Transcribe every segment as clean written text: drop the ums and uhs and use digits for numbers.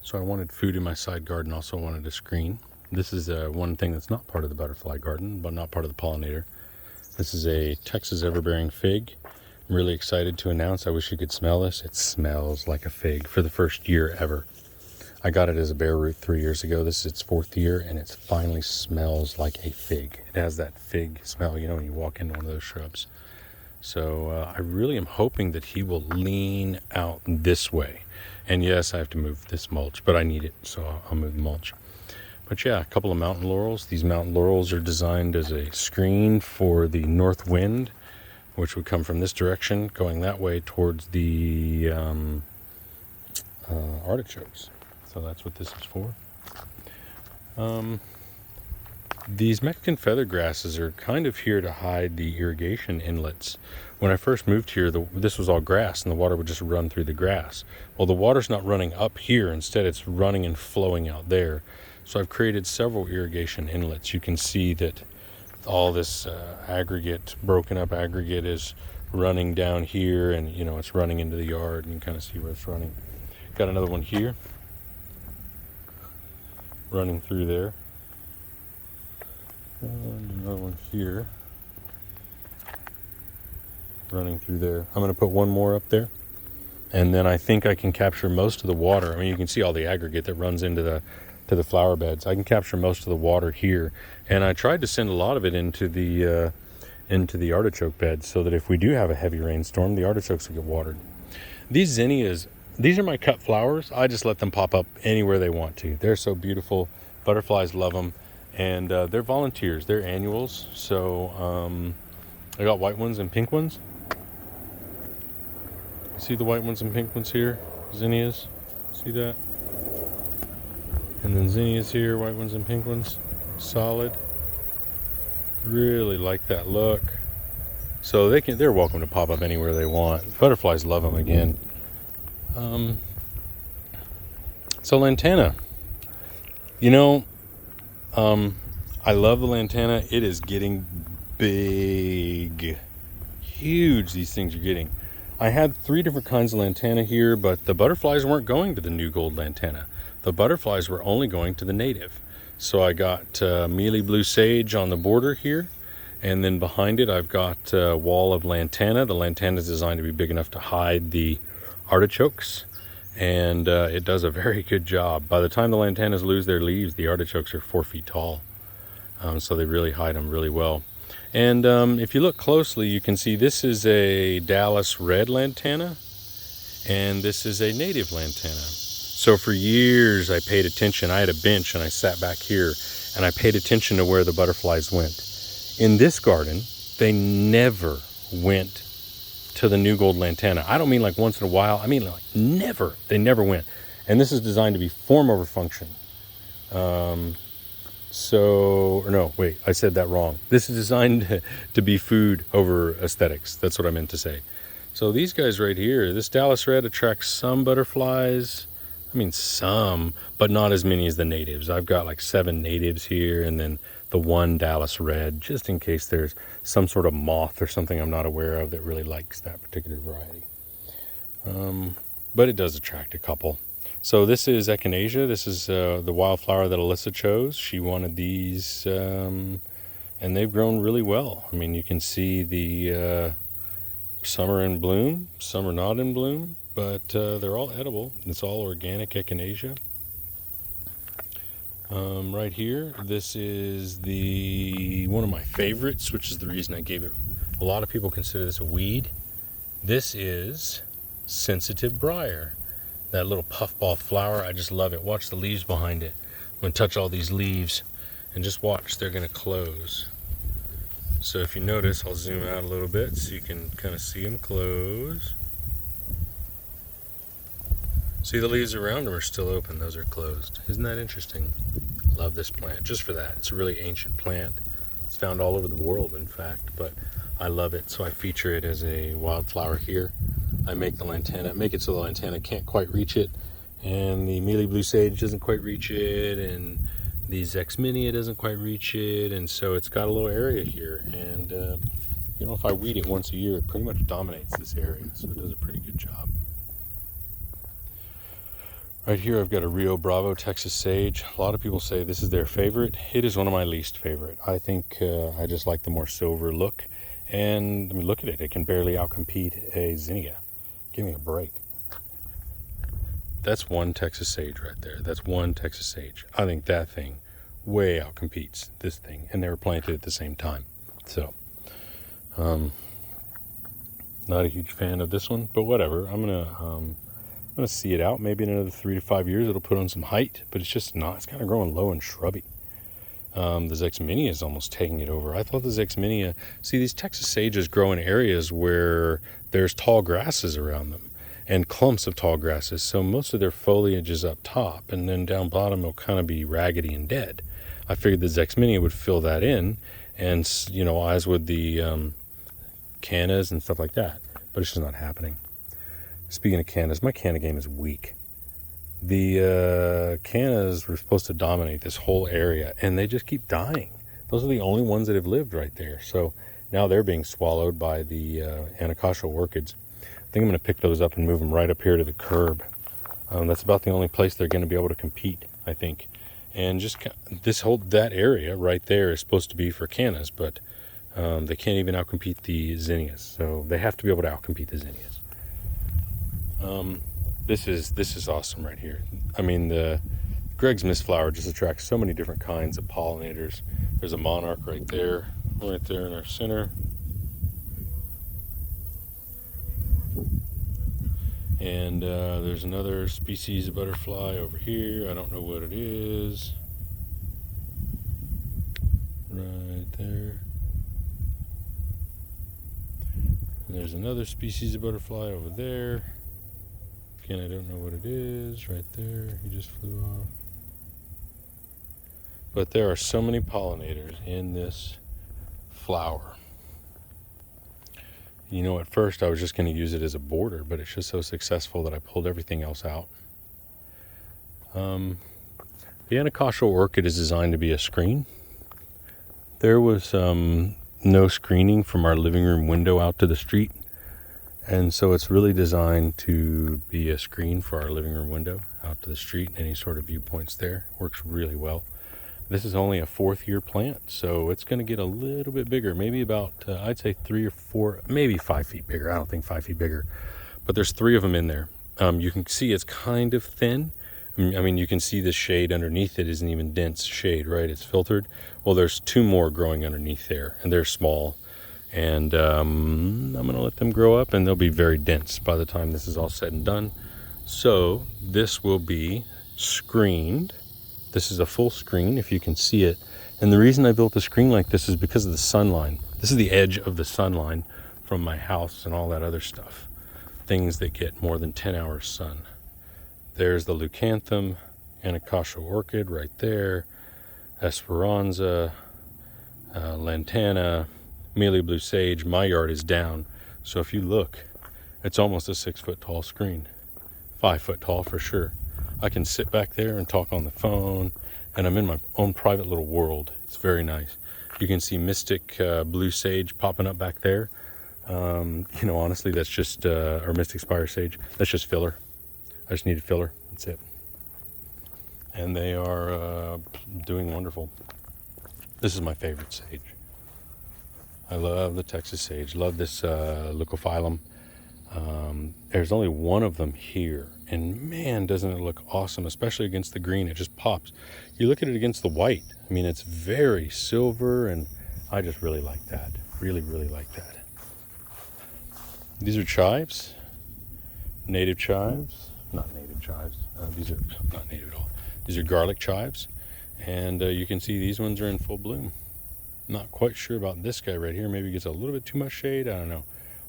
So I wanted food in my side garden, also wanted a screen. This is one thing that's not part of the butterfly garden, but not part of the pollinator. This is a Texas everbearing fig. I'm really excited to announce, I wish you could smell this. It smells like a fig for the first year ever. I got it as a bare root 3 years ago. This is its 4th year, and it finally smells like a fig. It has that fig smell, you know, when you walk into one of those shrubs. So I really am hoping that he will lean out this way. And yes, I have to move this mulch, but I need it, so I'll move the mulch. But yeah, a couple of mountain laurels. These mountain laurels are designed as a screen for the north wind, which would come from this direction, going that way towards the artichokes. So that's what this is for. These Mexican feather grasses are kind of here to hide the irrigation inlets. When I first moved here, this was all grass, and the water would just run through the grass. Well, the water's not running up here. Instead, it's running and flowing out there. So I've created several irrigation inlets. You can see that all this aggregate, broken up aggregate, is running down here, and you know, it's running into the yard, and you can kind of see where it's running. Got another one here, running through there. And another one here, running through there. I'm going to put one more up there, and then I think I can capture most of the water. I mean, you can see all the aggregate that runs into the flower beds. I can capture most of the water here, and I tried to send a lot of it into the artichoke beds, so that if we do have a heavy rainstorm, the artichokes will get watered. These zinnias, these are my cut flowers. I just let them pop up anywhere they want to. They're so beautiful. Butterflies love them. And they're volunteers, they're annuals. So I got white ones and pink ones. See the white ones and pink ones here? Zinnias, see that? And then zinnias here, white ones and pink ones, solid. Really like that look. So they're welcome to pop up anywhere they want. Butterflies love them again. So lantana, you know, I love the lantana. It is getting big, huge. These things are getting. I had 3 different kinds of lantana here, but the butterflies weren't going to the new gold lantana. The butterflies were only going to the native. So I got mealy blue sage on the border here, and then behind it I've got a wall of lantana. The lantana is designed to be big enough to hide the artichokes, and it does a very good job. By the time the lantanas lose their leaves, the artichokes are 4 feet tall. So they really hide them really well. And if you look closely, you can see this is a Dallas red lantana, and this is a native lantana. So for years I paid attention. I had a bench and I sat back here and I paid attention to where the butterflies went. In this garden, they never went to the new gold lantana. I don't mean like once in a while. I mean like never. They never went. And this is designed to be form over function. I said that wrong. This is designed to be food over aesthetics. That's what I meant to say. So these guys right here, this Dallas red attracts some butterflies. I mean some, but not as many as the natives. I've got like 7 natives here, and then the 1 Dallas red, just in case there's some sort of moth or something I'm not aware of that really likes that particular variety. But it does attract a couple. So this is echinacea. This is the wildflower that Alyssa chose. She wanted these, and they've grown really well. I mean, you can see the some are in bloom, some are not in bloom, but they're all edible. It's all organic echinacea. Right here, this is one of my favorites, which is the reason I gave it. A lot of people consider this a weed. This is sensitive briar. That little puffball flower, I just love it. Watch the leaves behind it. I'm going to touch all these leaves and just watch, they're going to close. So if you notice, I'll zoom out a little bit so you can kind of see them close. See, the leaves around them are still open, those are closed. Isn't that interesting? Love this plant just for that. It's a really ancient plant. It's found all over the world, in fact, but I love it, so I feature it as a wildflower here. I make it so the lantana can't quite reach it, and the mealy blue sage doesn't quite reach it, and the Xexminia doesn't quite reach it, and so it's got a little area here. And you know, if I weed it once a year, it pretty much dominates this area, so it does a pretty good job. Right here I've got a Rio Bravo Texas sage. A lot of people say this is their favorite. It is one of my least favorite. I think I just like the more silver look. And I mean, look at it. It can barely outcompete a zinnia. Give me a break. That's one Texas sage right there. That's one Texas sage. I think that thing way outcompetes this thing. And they were planted at the same time. So, not a huge fan of this one, but whatever. I'm gonna see it out. Maybe in another 3 to 5 years it'll put on some height, but it's just not. It's kind of growing low and shrubby. The Xeriscaped is almost taking it over. I thought the Xeriscaped, see, these Texas sages grow in areas where there's tall grasses around them and clumps of tall grasses, so most of their foliage is up top, and then down bottom it'll kind of be raggedy and dead. I figured the Xeriscaped would fill that in, and as would the cannas and stuff like that, but it's just not happening. Speaking of cannas, my canna game is weak. The cannas were supposed to dominate this whole area, and they just keep dying. Those are the only ones that have lived right there. So now they're being swallowed by the Anacostia orchids. I think I'm going to pick those up and move them right up here to the curb. That's about the only place they're going to be able to compete, I think. And just that area right there is supposed to be for cannas, but they can't even outcompete the zinnias. So they have to be able to outcompete the zinnias. This is awesome right here. I mean, the Greg's Mistflower just attracts so many different kinds of pollinators. There's a monarch right there in our center. And there's another species of butterfly over here. I don't know what it is. Right there. And there's another species of butterfly over there. Again, I don't know what it is. Right there, he just flew off. But there are so many pollinators in this flower. At first I was just going to use it as a border, but it's just so successful that I pulled everything else out. The Anacostia orchid is designed to be a screen. There was no screening from our living room window out to the street. And so it's really designed to be a screen for our living room window out to the street. Any sort of viewpoints there. Works really well. This is only a 4th year plant, so it's going to get a little bit bigger. Maybe about, I'd say 3 or 4, maybe 5 feet bigger. I don't think 5 feet bigger. But there's 3 of them in there. You can see it's kind of thin. I mean, you can see the shade underneath it isn't even dense shade, right? It's filtered. Well, there's 2 more growing underneath there, and they're small. And I'm going to let them grow up, and they'll be very dense by the time this is all said and done. So this will be screened. This is a full screen, if you can see it. And the reason I built a screen like this is because of the sun line. This is the edge of the sun line from my house and all that other stuff. Things that get more than 10 hours sun. There's the leucanthum, Anacostia orchid right there, Esperanza, lantana, Amelia blue sage. My yard is down, so if you look, it's almost a 6 foot tall screen, 5 foot tall for sure. I can sit back there and talk on the phone, and I'm in my own private little world. It's very nice. You can see mystic blue sage popping up back there. Honestly, that's just or mystic spire sage. That's just filler. I just needed filler. That's it. And they are doing wonderful. This is my favorite sage. I love the Texas sage. Love this leucophyllum. There's only one of them here, and man, doesn't it look awesome, especially against the green. It just pops. You look at it against the white. I mean, it's very silver, and I just really like that. Really, really like that. These are chives, native chives. Not native chives. These are not native at all. These are garlic chives, and you can see these ones are in full bloom. Not quite sure about this guy right here. Maybe he gets a little bit too much shade. I don't know.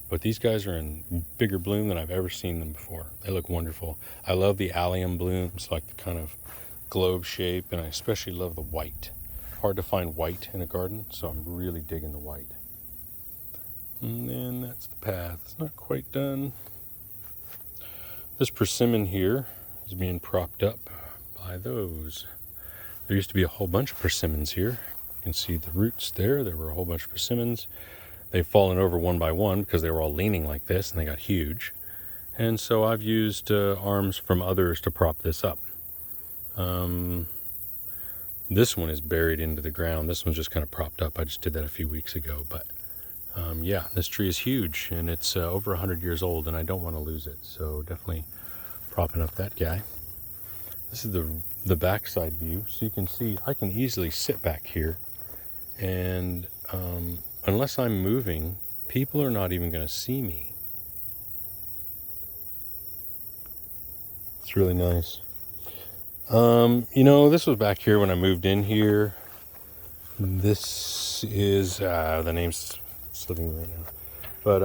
But these guys are in bigger bloom than I've ever seen them before. They look wonderful. I love the allium blooms, like the kind of globe shape, and I especially love the white. Hard to find white in a garden, so I'm really digging the white. And then that's the path. It's not quite done. This persimmon here is being propped up by those. There used to be a whole bunch of persimmons here. You can see the roots there. There were a whole bunch of persimmons. They've fallen over one by one because they were all leaning like this, and they got huge. And so I've used arms from others to prop this up. This one is buried into the ground. This one's just kind of propped up. I just did that a few weeks ago. But yeah, this tree is huge, and it's over 100 years old, and I don't want to lose it. So definitely propping up that guy. This is the backside view. So you can see I can easily sit back here. And unless I'm moving, people are not even going to see me. It's really nice. You know, this was back here when I moved in here. This is, the name's slipping me right now. But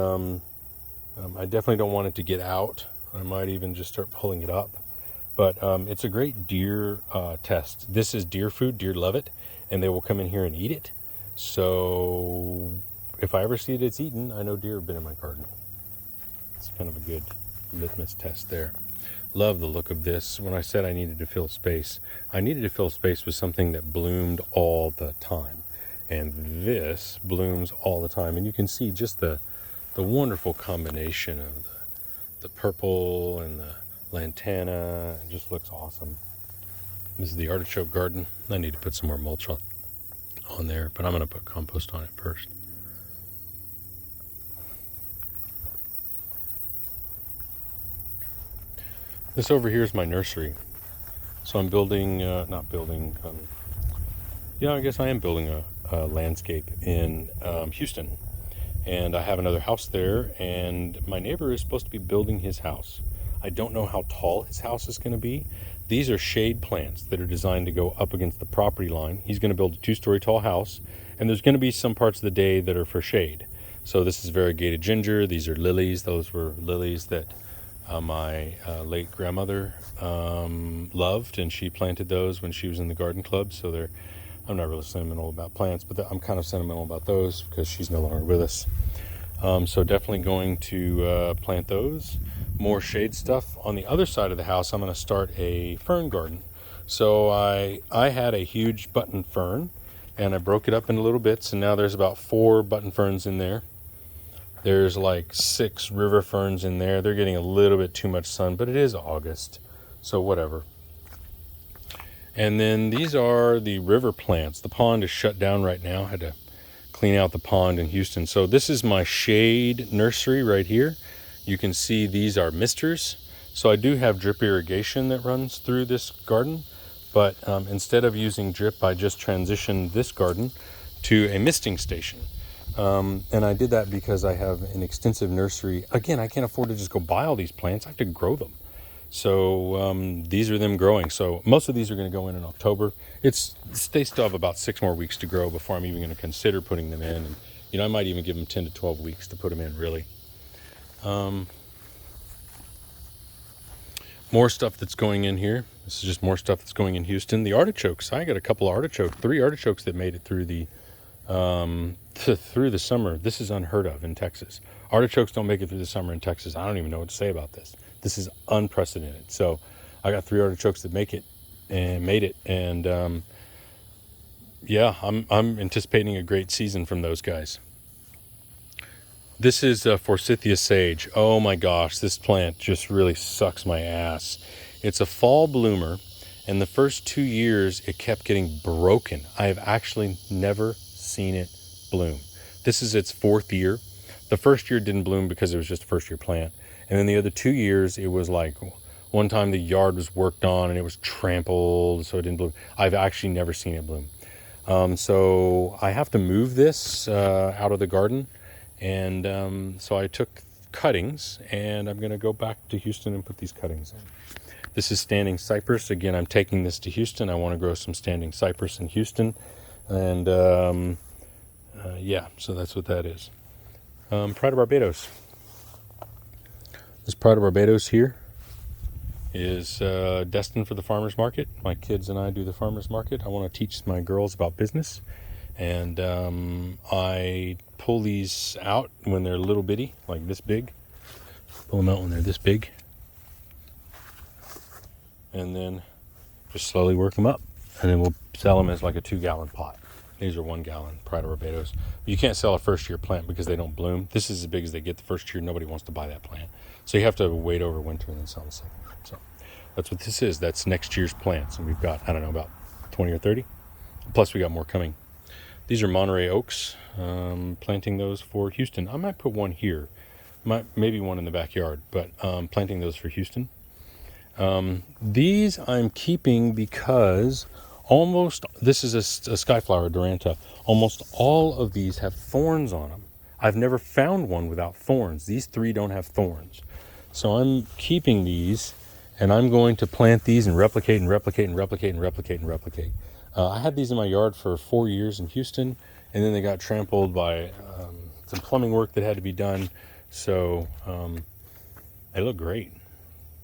I definitely don't want it to get out. I might even just start pulling it up. But it's a great deer test. This is deer food. Deer love it. And they will come in here and eat it. So if I ever see it, it's eaten, I know deer have been in my garden. It's kind of a good litmus test there. Love the look of this. When I said I needed to fill space, I needed to fill space with something that bloomed all the time. And this blooms all the time. And you can see just the wonderful combination of the purple and the lantana. It just looks awesome. This is the artichoke garden. I need to put some more mulch on there, but I'm going to put compost on it first. This over here is my nursery. So I'm building, yeah, I guess I am building a landscape in Houston. And I have another house there, and my neighbor is supposed to be building his house. I don't know how tall his house is going to be. These are shade plants that are designed to go up against the property line. He's going to build a 2-story tall house, and there's going to be some parts of the day that are for shade. So this is variegated ginger. These are lilies. Those were lilies that my late grandmother loved, and she planted those when she was in the garden club. So I'm not really sentimental about plants, but I'm kind of sentimental about those because she's no longer with us. So definitely going to plant those. More shade stuff. On the other side of the house, I'm going to start a fern garden. So I had a huge button fern, and I broke it up into little bits, and now there's about 4 button ferns in there. There's like 6 river ferns in there. They're getting a little bit too much sun, but it is August, so whatever. And then these are the river plants. The pond is shut down right now. I had to clean out the pond in Houston. So this is my shade nursery right here. You can see these are misters. So I do have drip irrigation that runs through this garden, but instead of using drip, I just transitioned this garden to a misting station. And I did that because I have an extensive nursery. Again, I can't afford to just go buy all these plants. I have to grow them. So these are them growing. So most of these are going to go in October. They still have about 6 more weeks to grow before I'm even going to consider putting them in. And I might even give them 10 to 12 weeks to put them in, really. More stuff that's going in here. This is just more stuff that's going in Houston. The artichokes. I got a couple of 3 artichokes that made it through the summer. This is unheard of in Texas. Artichokes don't make it through the summer in Texas. I don't even know what to say about this. This is unprecedented. So I got 3 artichokes that made it, and yeah, I'm anticipating a great season from those guys. This is Forsythia sage. Oh my gosh, this plant just really sucks my ass. It's a fall bloomer, and the first 2 years it kept getting broken. I have actually never seen it bloom. This is its 4th year. The first year didn't bloom because it was just a first year plant. And then the other 2 years, it was like one time the yard was worked on and it was trampled, so it didn't bloom. I've actually never seen it bloom. So I have to move this out of the garden. And so I took cuttings, and I'm going to go back to Houston and put these cuttings in. This is standing cypress. Again, I'm taking this to Houston. I want to grow some standing cypress in Houston. And yeah, so that's what that is. Pride of Barbados. This Pride of Barbados here is destined for the farmer's market. My kids and I do the farmer's market. I want to teach my girls about business. And I pull these out when they're little bitty, like this big. Pull them out when they're this big. And then just slowly work them up. And then we'll sell them as like a 2-gallon pot. These are 1 gallon Pride of Barbados. You can't sell a first year plant because they don't bloom. This is as big as they get the first year. Nobody wants to buy that plant. So you have to wait over winter and then sell the second year. So that's what this is. That's next year's plants. And we've got, I don't know, about 20 or 30. Plus we got more coming. These are Monterey oaks. Planting those for Houston. I might put one here. Maybe one in the backyard. But planting those for Houston. These I'm keeping because this is a skyflower Duranta. Almost all of these have thorns on them. I've never found one without thorns. These 3 don't have thorns. So I'm keeping these, and I'm going to plant these and replicate and replicate and replicate and replicate and replicate. I had these in my yard for 4 years in Houston, and then they got trampled by some plumbing work that had to be done. So they look great.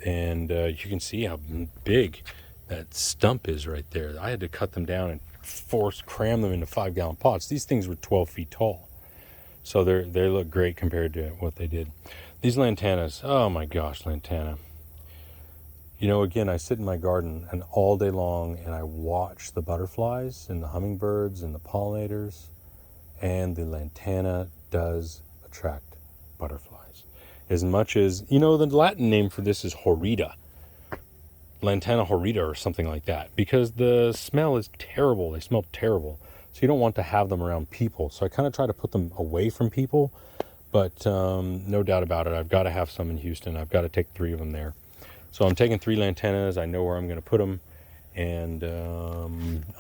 And you can see how big that stump is right there. I had to cut them down and cram them into 5-gallon pots. These things were 12 feet tall. So they look great compared to what they did. These lantanas, oh my gosh, lantana. You know, again, I sit in my garden and all day long and I watch the butterflies and the hummingbirds and the pollinators, and the lantana does attract butterflies. As much as, you know, the Latin name for this is horrida. Lantana horrida or something like that, because the smell is terrible. They smell terrible. So you don't want to have them around people. So I kind of try to put them away from people, but no doubt about it, I've got to have some in Houston. I've got to take 3 of them there. So I'm taking 3 lantanas. I know where I'm going to put them, and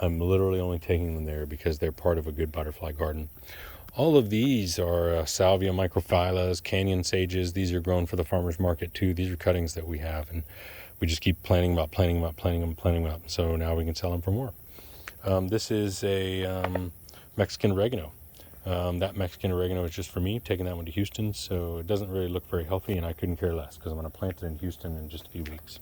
I'm literally only taking them there because they're part of a good butterfly garden. All of these are salvia microphylla, canyon sages. These are grown for the farmer's market too. These are cuttings that we have, and we just keep planting them up. So now we can sell them for more. This is a Mexican oregano. That Mexican oregano is just for me, taking that one to Houston. So it doesn't really look very healthy, and I couldn't care less because I'm going to plant it in Houston in just a few weeks.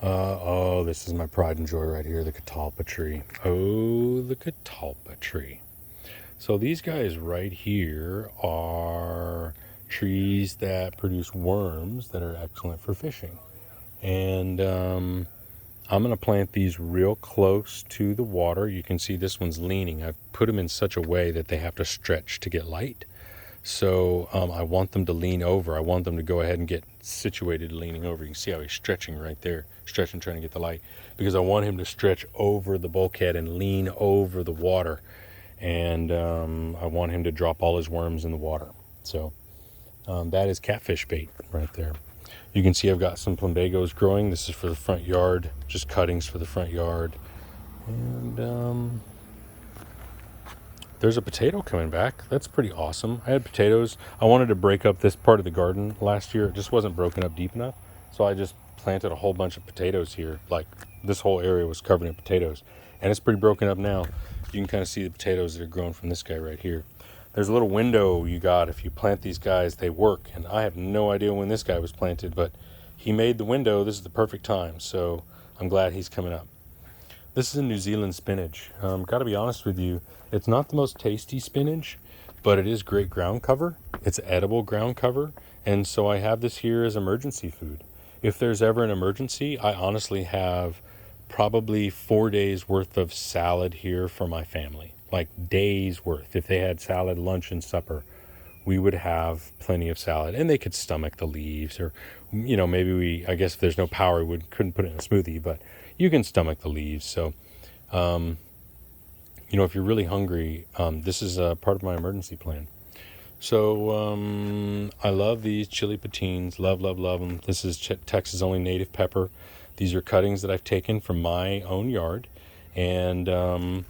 This is my pride and joy right here, the catalpa tree. Oh, the catalpa tree. So these guys right here are trees that produce worms that are excellent for fishing. And I'm going to plant these real close to the water. You can see this one's leaning. I've put them in such a way that they have to stretch to get light. So I want them to lean over. I want them to go ahead and get situated leaning over. You can see how he's stretching right there, stretching, trying to get the light, because I want him to stretch over the bulkhead and lean over the water. And I want him to drop all his worms in the water. So that is catfish bait right there. You can see I've got some plumbagos growing. This is for the front yard, just cuttings for the front yard. And there's a potato coming back. That's pretty awesome. I had potatoes. I wanted to break up this part of the garden last year. It just wasn't broken up deep enough. So I just planted a whole bunch of potatoes here. Like this whole area was covered in potatoes. And it's pretty broken up now. You can kind of see the potatoes that are grown from this guy right here. There's a little window you got. If you plant these guys, they work. And I have no idea when this guy was planted, but he made the window. This is the perfect time. So I'm glad he's coming up. This is a New Zealand spinach. Got to be honest with you, it's not the most tasty spinach, but it is great ground cover. It's edible ground cover. And so I have this here as emergency food. If there's ever an emergency, I honestly have probably 4 days worth of salad here for my family. Like days worth. If they had salad, lunch, and supper, we would have plenty of salad. And they could stomach the leaves, or, you know, maybe I guess if there's no power, we couldn't put it in a smoothie, but you can stomach the leaves. So, you know, if you're really hungry, this is a part of my emergency plan. So, I love these chili patines. Love them. This is Texas only native pepper. These are cuttings that I've taken from my own yard. And,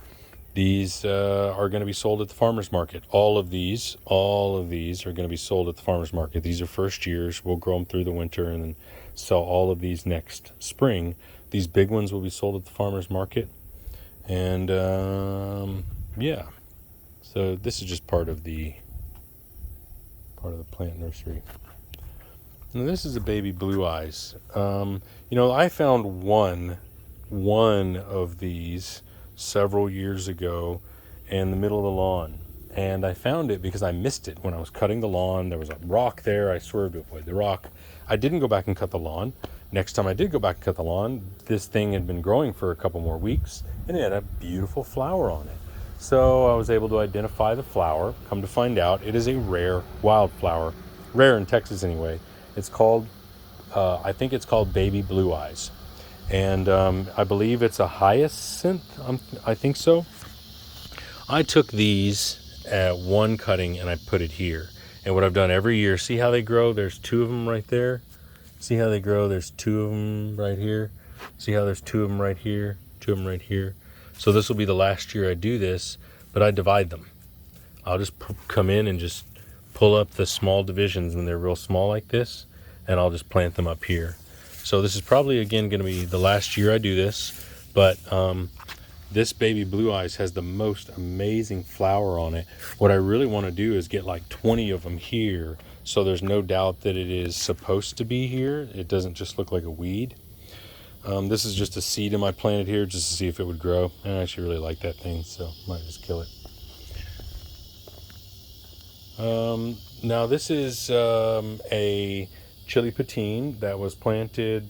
these are going to be sold at the farmer's market. All of these are going to be sold at the farmer's market. These are first years. We'll grow them through the winter and then sell all of these next spring. These big ones will be sold at the farmer's market. And yeah, so this is just part of the plant nursery. Now this is a baby blue eyes. You know, I found one of these several years ago in the middle of the lawn, and I found it because I missed it when I was cutting the lawn. There was a rock there. I swerved to avoid the rock. I didn't go back and cut the lawn. Next time I did go back and cut the lawn, this thing had been growing for a couple more weeks, and it had a beautiful flower on it. So I was able to identify the flower. Come to find out, it is a rare wildflower, rare in Texas anyway. It's called, I think it's called baby blue eyes, and I believe it's a hyacinth. I think so. I took these at one cutting and I put it here. And what I've done every year, see how they grow? There's 2 of them right there. See how they grow? There's 2 of them right here. See how there's 2 of them right here, 2 of them right here. So this will be the last year I do this, but I divide them. I'll just come in and just pull up the small divisions when they're real small like this, and I'll just plant them up here. So this is probably, again, going to be the last year I do this, but this baby blue eyes has the most amazing flower on it. What I really want to do is get like 20 of them here, so there's no doubt that it is supposed to be here. It doesn't just look like a weed. This is just a seed I planted here just to see if it would grow. I actually really like that thing, so I might just kill it. Now this is a chili patine that was planted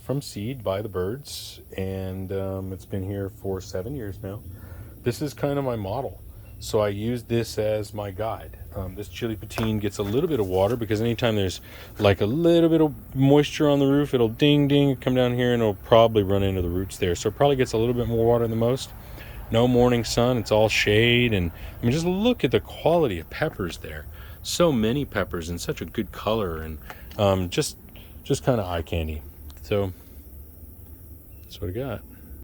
from seed by the birds, and it's been here for 7 years now. This is kind of my model, so I use this as my guide. This chili patine gets a little bit of water because anytime there's like a little bit of moisture on the roof, it'll ding ding come down here and it'll probably run into the roots there, so it probably gets a little bit more water than most. No morning sun, it's all shade, and I mean, just look at the quality of peppers there. So many peppers and such a good color, and just kind of eye candy. So that's what I got.